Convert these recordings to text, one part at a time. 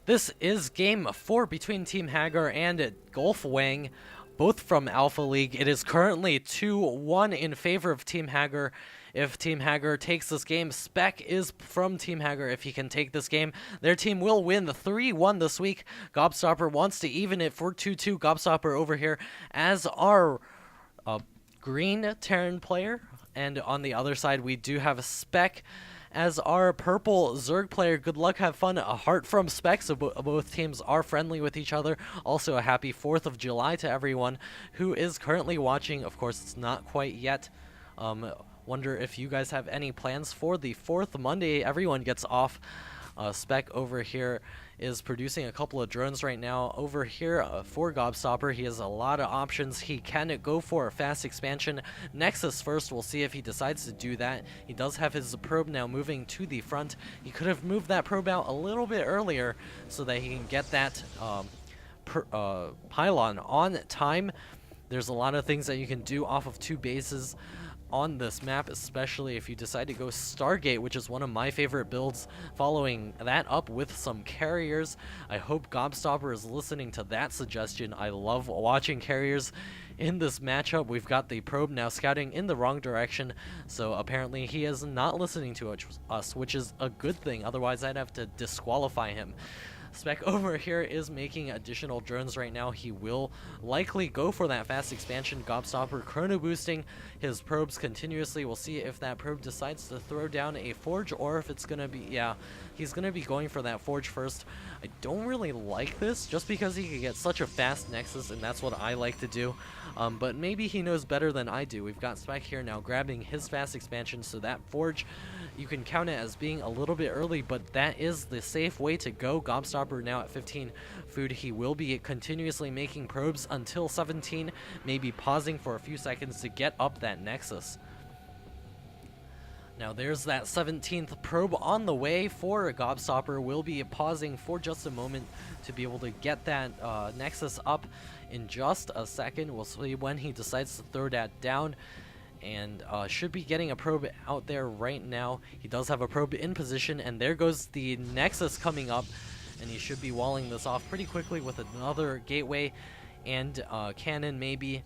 This is game 4 between Team Hagar and GolfWang, both from Alpha League. It is currently 2-1 in favor of Team Hagar. If Team Hagar takes this game, Spec is from Team Hagar. If he can take this game, their team will win the 3-1 this week. Gobstopper wants to even it for 2-2. Gobstopper over here as our green Terran player. And on the other side, we do have a Spec as our purple Zerg player. Good luck, have fun. A heart from Spec, so both teams are friendly with each other. Also, a happy 4th of July to everyone who is currently watching. Of course, it's not quite yet. Wonder if you guys have any plans for the 4th Monday. Everyone gets off. Spec over here is producing a couple of drones right now. Over here for Gobstopper, he has a lot of options. He can go for a fast expansion. Nexus first, we'll see if he decides to do that. He does have his probe now moving to the front. He could have moved that probe out a little bit earlier so that he can get that pylon on time. There's a lot of things that you can do off of 2 bases on this map, especially if you decide to go Stargate, which is one of my favorite builds, following that up with some carriers. I hope Gobstopper is listening to that suggestion. I love watching carriers in this matchup. We've got the probe now scouting in the wrong direction, so apparently he is not listening to us, which is a good thing. Otherwise, I'd have to disqualify him. Spec over here is making additional drones right now. He will likely go for that fast expansion. Gobstopper chrono boosting his probes continuously. We'll see if that probe decides to throw down a forge or if it's gonna be, yeah, he's gonna be going for that forge first. I don't really like this just because he could get such a fast nexus, and that's what I like to do. But maybe he knows better than I do. We've got Spec here now grabbing his fast expansion, so that forge, you can count it as being a little bit early, but that is the safe way to go. Gobstopper now at 15 food. He will be continuously making probes until 17, maybe pausing for a few seconds to get up that nexus. Now there's that 17th probe on the way for Gobstopper. Will be pausing for just a moment to be able to get that nexus up in just a second. We'll see when he decides to throw that down. And should be getting a probe out there right now. He does have a probe in position, and there goes the nexus coming up, and he should be walling this off pretty quickly with another gateway and cannon maybe.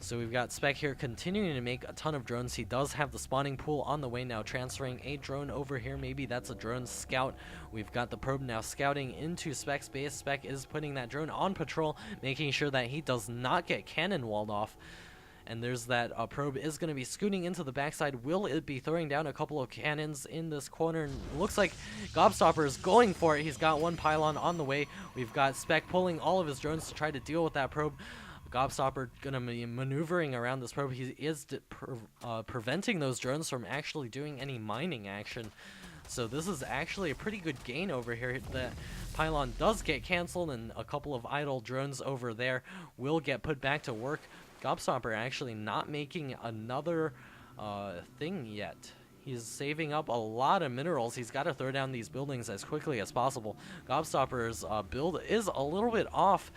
So we've got Spec here continuing to make a ton of drones. He does have the spawning pool on the way now, transferring a drone over here. Maybe that's a drone scout. We've got the probe now scouting into Spec's base. Spec is putting that drone on patrol, making sure that he does not get cannon walled off. And there's that probe is going to be scooting into the backside. Will it be throwing down a couple of cannons in this corner? And looks like Gobstopper is going for it. He's got one pylon on the way. We've got Spec pulling all of his drones to try to deal with that probe. Gobstopper going to be maneuvering around this probe. He is preventing those drones from actually doing any mining action. So this is actually a pretty good gain over here. The pylon does get canceled, and a couple of idle drones over there will get put back to work. Gobstopper actually not making another thing yet. He's saving up a lot of minerals. He's got to throw down these buildings as quickly as possible. Gobstopper's build is a little bit off.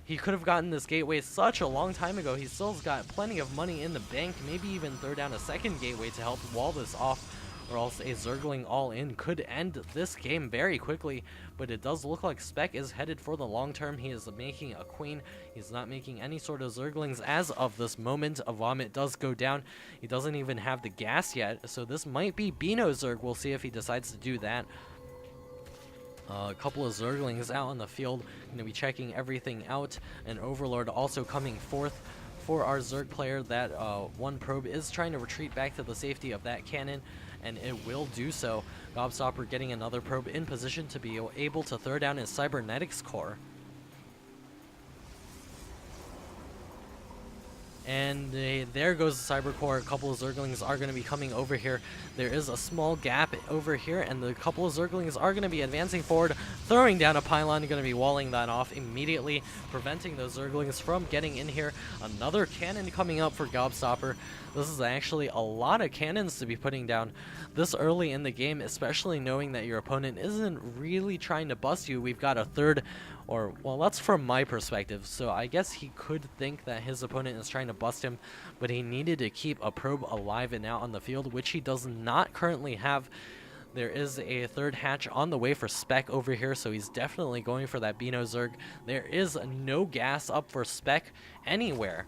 He could have gotten this gateway such a long time ago. He still's got plenty of money in the bank. Maybe even throw down a second gateway to help wall this off, or else a Zergling all-in could end this game very quickly. But it does look like Spec is headed for the long term. He is making a queen. He's not making any sort of Zerglings as of this moment. A vomit does go down. He doesn't even have the gas yet, so this might be Beano Zerg. We'll see if he decides to do that. A couple of Zerglings out on the field, going to be checking everything out. An Overlord also coming forth for our Zerg player. That one probe is trying to retreat back to the safety of that cannon, and it will do so. Gobstopper getting another probe in position to be able to throw down his cybernetics core. And there goes the cyber core. A couple of Zerglings are going to be coming over here. There is a small gap over here, and the couple of Zerglings are going to be advancing forward, throwing down a pylon. Going to be walling that off immediately, preventing those Zerglings from getting in here. Another cannon coming up for Gobstopper. This is actually a lot of cannons to be putting down this early in the game, especially knowing that your opponent isn't really trying to bust you. We've got a third, or, well, that's from my perspective, so I guess he could think that his opponent is trying to bust him, but he needed to keep a probe alive and out on the field, which he does not currently have. There is a third hatch on the way for Spec over here, so he's definitely going for that Beano Zerg. There is no gas up for Spec anywhere.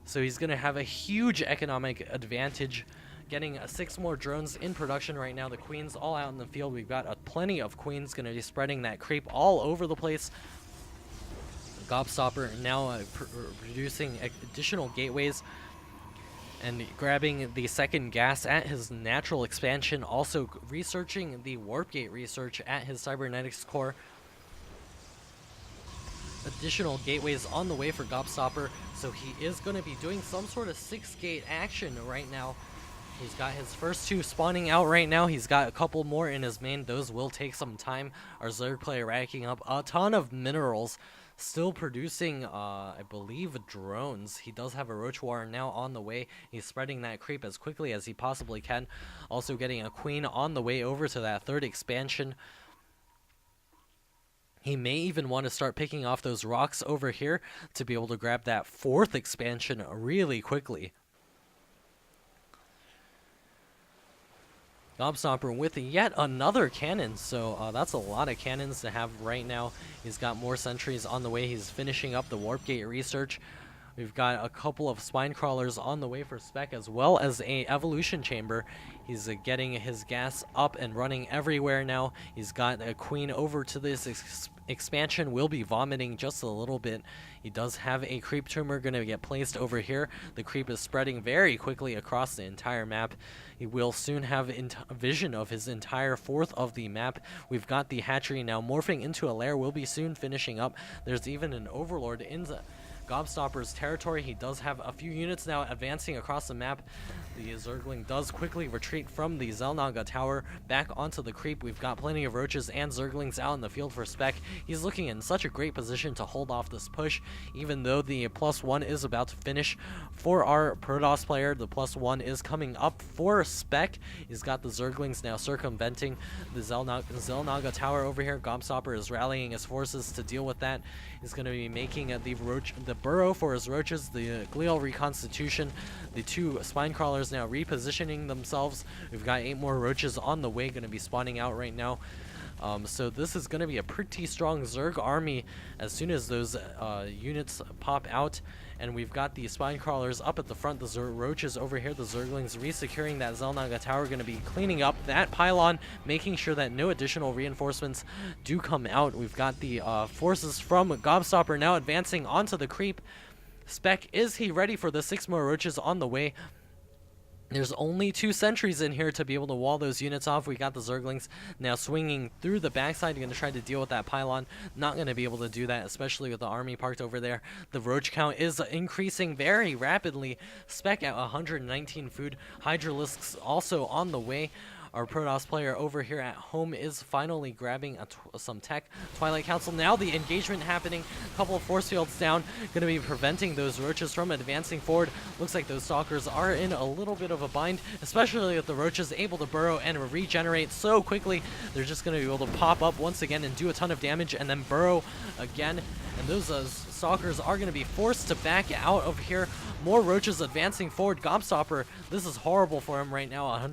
So he's going to have a huge economic advantage, getting 6 more drones in production right now. The Queens all out in the field. We've got plenty of Queens going to be spreading that creep all over the place. Gobstopper now producing additional gateways and grabbing the second gas at his natural expansion, also researching the warp gate research at his cybernetics core. Additional gateways on the way for Gobstopper, so he is going to be doing some sort of 6-gate action right now. He's got his first 2 spawning out right now. He's got a couple more in his main. Those will take some time. Our Zerg player racking up a ton of minerals. Still producing, I believe, drones. He does have a Roach War now on the way. He's spreading that creep as quickly as he possibly can. Also getting a Queen on the way over to that 3rd expansion. He may even want to start picking off those rocks over here to be able to grab that 4th expansion really quickly. Gobstopper with yet another cannon, so that's a lot of cannons to have right now. He's got more sentries on the way. He's finishing up the warp gate research. We've got a couple of spine crawlers on the way for Spec, as well as a evolution chamber. He's getting his gas up and running everywhere now. He's got a Queen over to this expansion. Will be vomiting just a little bit. He does have a creep tumor going to get placed over here. The creep is spreading very quickly across the entire map. He will soon have vision of his entire 4th of the map. We've got the hatchery now morphing into a lair. Will be soon finishing up. There's even an overlord in the Gobstopper's territory. He does have a few units now advancing across the map. The Zergling does quickly retreat from the Xel'Naga tower back onto the creep. We've got plenty of roaches and Zerglings out in the field for Spec. He's looking in such a great position to hold off this push, even though the +1 is about to finish for our Protoss player. The +1 is coming up for Spec. He's got the Zerglings now circumventing the Xel'Naga tower over here. Gobstopper is rallying his forces to deal with that. He's going to be making the burrow for his roaches, the glial reconstitution. The 2 spine crawlers now repositioning themselves. We've got 8 more roaches on the way, going to be spawning out right now. So this is going to be a pretty strong Zerg army as soon as those units pop out. And we've got the spine crawlers up at the front, the roaches over here, the Zerglings resecuring that Xel'Naga tower, going to be cleaning up that pylon, making sure that no additional reinforcements do come out. We've got the forces from Gobstopper now advancing onto the creep. Spec, is he ready for the 6 more roaches on the way? There's only 2 sentries in here to be able to wall those units off. We got the Zerglings now swinging through the backside, going to try to deal with that pylon. Not going to be able to do that, especially with the army parked over there. The roach count is increasing very rapidly. Spec at 119 food. Hydralisks also on the way. Our Protoss player over here at home is finally grabbing some tech. Twilight Council, now the engagement happening. A couple of force fields down, going to be preventing those roaches from advancing forward. Looks like those stalkers are in a little bit of a bind, especially with the roaches able to burrow and regenerate so quickly. They're just going to be able to pop up once again and do a ton of damage and then burrow again. And those stalkers are going to be forced to back out of here. More roaches advancing forward. Gobstopper, this is horrible for him right now.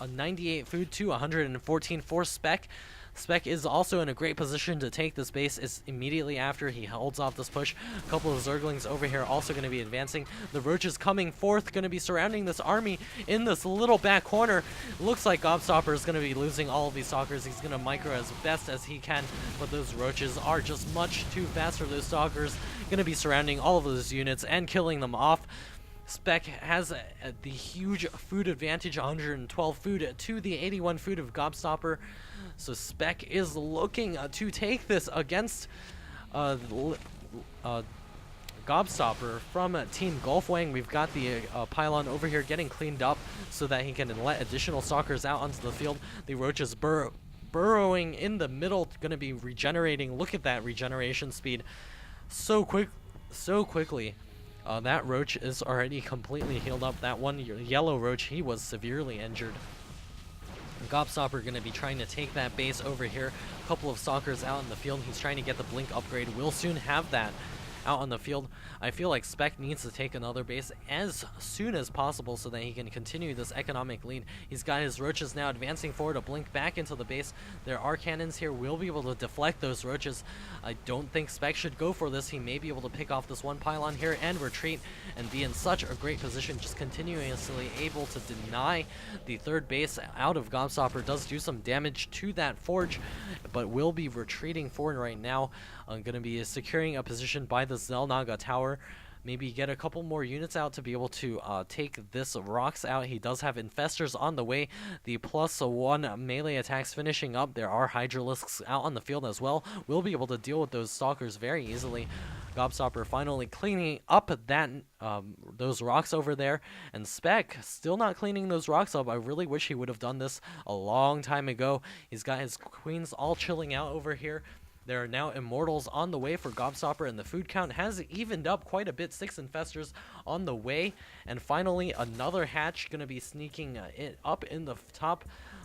98 food to 114 for Spec. Spec is also in a great position to take this base. It's immediately after he holds off this push. A couple of Zerglings over here also going to be advancing. The roaches coming forth, going to be surrounding this army in this little back corner. Looks like Gobstopper is going to be losing all of these stalkers. He's going to micro as best as he can, but those roaches are just much too fast for those stalkers. Going to be surrounding all of those units and killing them off. Spec has the huge food advantage, 112 food to the 81 food of Gobstopper. So Spec is looking to take this against Gobstopper from Team GolfWang. We've got the pylon over here getting cleaned up so that he can let additional stalkers out onto the field. The roaches burrowing in the middle, going to be regenerating. Look at that regeneration speed. So quickly. That roach is already completely healed up. That one yellow roach, he was severely injured. Gobstopper going to be trying to take that base over here. A couple of stalkers out in the field. He's trying to get the blink upgrade. We'll soon have that. out on the field. I feel like Spec needs to take another base as soon as possible so that he can continue this economic lead. He's got his roaches now advancing forward, a blink back into the base. There are cannons here. We'll be able to deflect those roaches. I don't think Spec should go for this. He may be able to pick off this one pylon here and retreat and be in such a great position, just continuously able to deny the third base out of Gobstopper. Does do some damage to that forge, but will be retreating forward right now. I'm going to be securing a position by the Xel'Naga tower. Maybe get a couple more units out to be able to take this rocks out. He does have infestors on the way. The +1 melee attacks finishing up. There are Hydralisks out on the field as well. We'll be able to deal with those stalkers very easily. Gobstopper finally cleaning up that those rocks over there, and Spec still not cleaning those rocks up. I really wish he would have done this a long time ago. He's got his queens all chilling out over here. There are now immortals on the way for Gobstopper, and the food count has evened up quite a bit. 6 infestors on the way, and finally another hatch going to be sneaking up in the top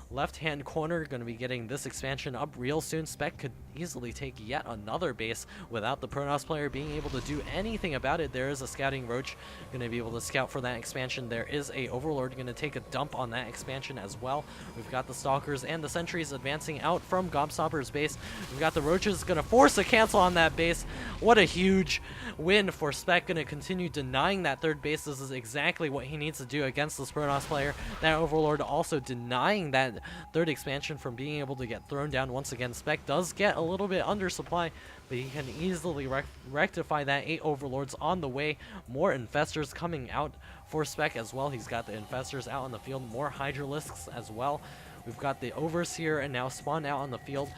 left-hand corner. Going to be getting this expansion up real soon. Spec could easily take yet another base without the Protoss player being able to do anything about it. There is a scouting roach going to be able to scout for that expansion. There is a overlord going to take a dump on that expansion as well. We've got the stalkers and the sentries advancing out from Gobstopper's base. We've got the roaches going to force a cancel on that base. What a huge win for Spec. Going to continue denying that third base. This is exactly what he needs to do against this Protoss player. That overlord also denying that third expansion from being able to get thrown down once again. Spec does get a little bit undersupply, but he can easily rectify that. 8 overlords on the way. More infestors coming out for Spec as well. He's got the infestors out on the field. More hydralisks as well. We've got the overseer and now spawn out on the field,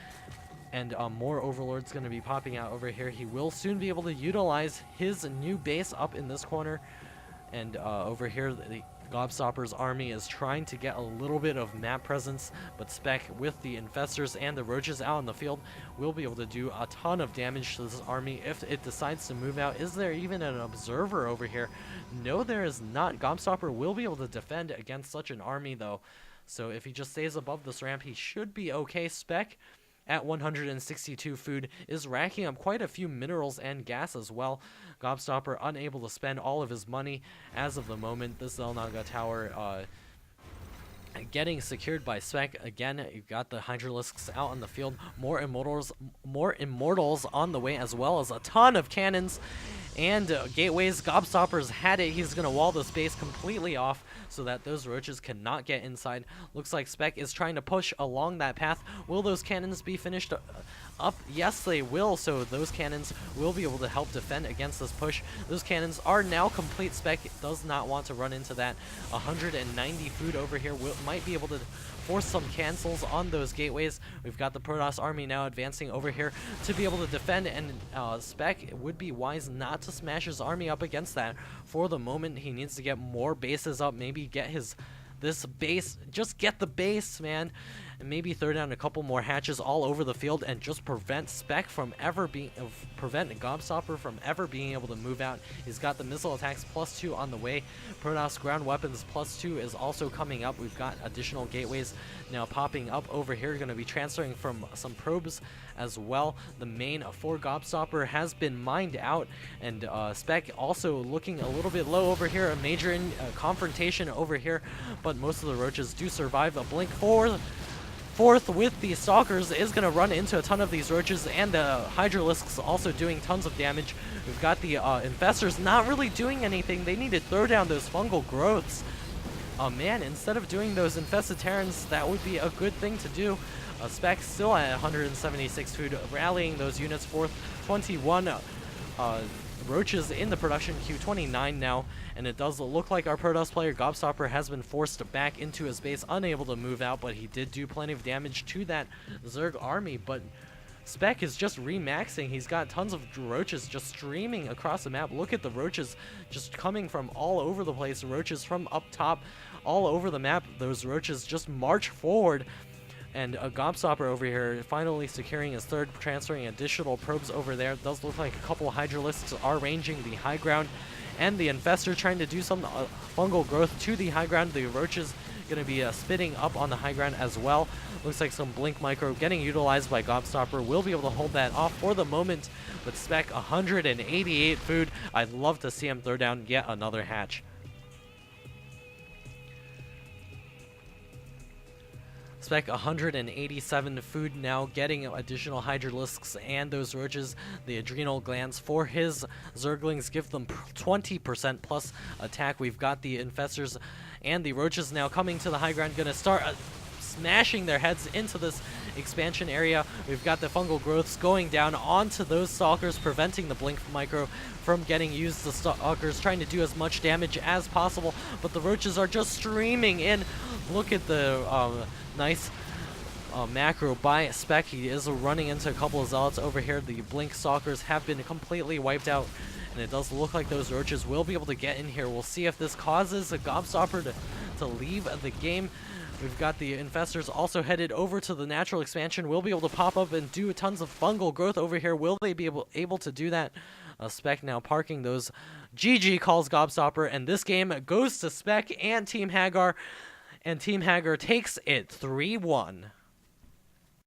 and more overlords going to be popping out over here. He will soon be able to utilize his new base up in this corner, and over here the Gobstopper's army is trying to get a little bit of map presence, but Spec with the infestors and the roaches out in the field will be able to do a ton of damage to this army if it decides to move out. Is there even an observer over here? No, there is not. Gobstopper will be able to defend against such an army though, so if he just stays above this ramp, he should be okay. Spec at 162 food is racking up quite a few minerals and gas as well. Gobstopper unable to spend all of his money as of the moment. This Xel'Naga tower getting secured by Spec. Again, you've got the Hydralisks out on the field. More immortals on the way, as well as a ton of cannons and gateways. Gobstopper's had it. He's going to wall this base completely off so that those roaches cannot get inside. Looks like Spec is trying to push along that path. Will those cannons be finished up? Yes, they will. So those cannons will be able to help defend against this push. Those cannons are now complete. Spec does not want to run into that. 190 food over here might be able to force some cancels on those gateways. We've got the Protoss army now advancing over here to be able to defend, and Spec would be wise not to smash his army up against that. For the moment, he needs to get more bases up, maybe get this base, just get the base, man, and maybe throw down a couple more hatches all over the field and just prevent Spec from ever being, prevent Gobstopper from ever being able to move out. He's got the missile attacks +2 on the way. Protoss ground weapons +2 is also coming up. We've got additional gateways now popping up over here. Going to be transferring from some probes as well. The main for Gobstopper has been mined out, and Spec also looking a little bit low over here. A major confrontation over here, but most of the roaches do survive. A blink fourth with the stalkers is going to run into a ton of these roaches, and the hydralisks also doing tons of damage. We've got the infestors not really doing anything. They need to throw down those fungal growths. Man, instead of doing those infested terrans, that would be a good thing to do. Spec still at 176 food, rallying those units. 21 roaches in the production queue, 29 now, and it does look like our Protoss player Gobstopper has been forced back into his base, unable to move out, but he did do plenty of damage to that Zerg army. But Spec is just remaxing. He's got tons of roaches just streaming across the map. Look at the roaches just coming from all over the place. Roaches from up top all over the map. Those roaches just march forward. And a Gobstopper over here finally securing his third, transferring additional probes over there. It does look like a couple of Hydralisks are ranging the high ground, and the Infestor trying to do some fungal growth to the high ground. The roaches going to be spitting up on the high ground as well. Looks like some Blink Micro getting utilized by Gobstopper. Will be able to hold that off for the moment, but Spec 188 food. I'd love to see him throw down yet another hatch. Spec 187 food now, getting additional Hydralisks and those roaches. The adrenal glands for his Zerglings give them 20% plus attack. We've got the Infestors and the roaches now coming to the high ground, gonna start smashing their heads into this expansion area. We've got the fungal growths going down onto those stalkers, preventing the Blink Micro from getting used. The stalkers trying to do as much damage as possible, but the roaches are just streaming in. Look at the nice macro by Spec. He is running into a couple of zealots over here. The Blink stalkers have been completely wiped out, and it does look like those roaches will be able to get in here. We'll see if this causes a Gobstopper to leave the game. We've got the Infestors also headed over to the natural expansion. Will be able to pop up and do tons of fungal growth over here. Will they be able to do that? Spec now parking those. GG calls Gobstopper, and this game goes to Spec and Team Hagar, and Team Hagar takes it 3-1.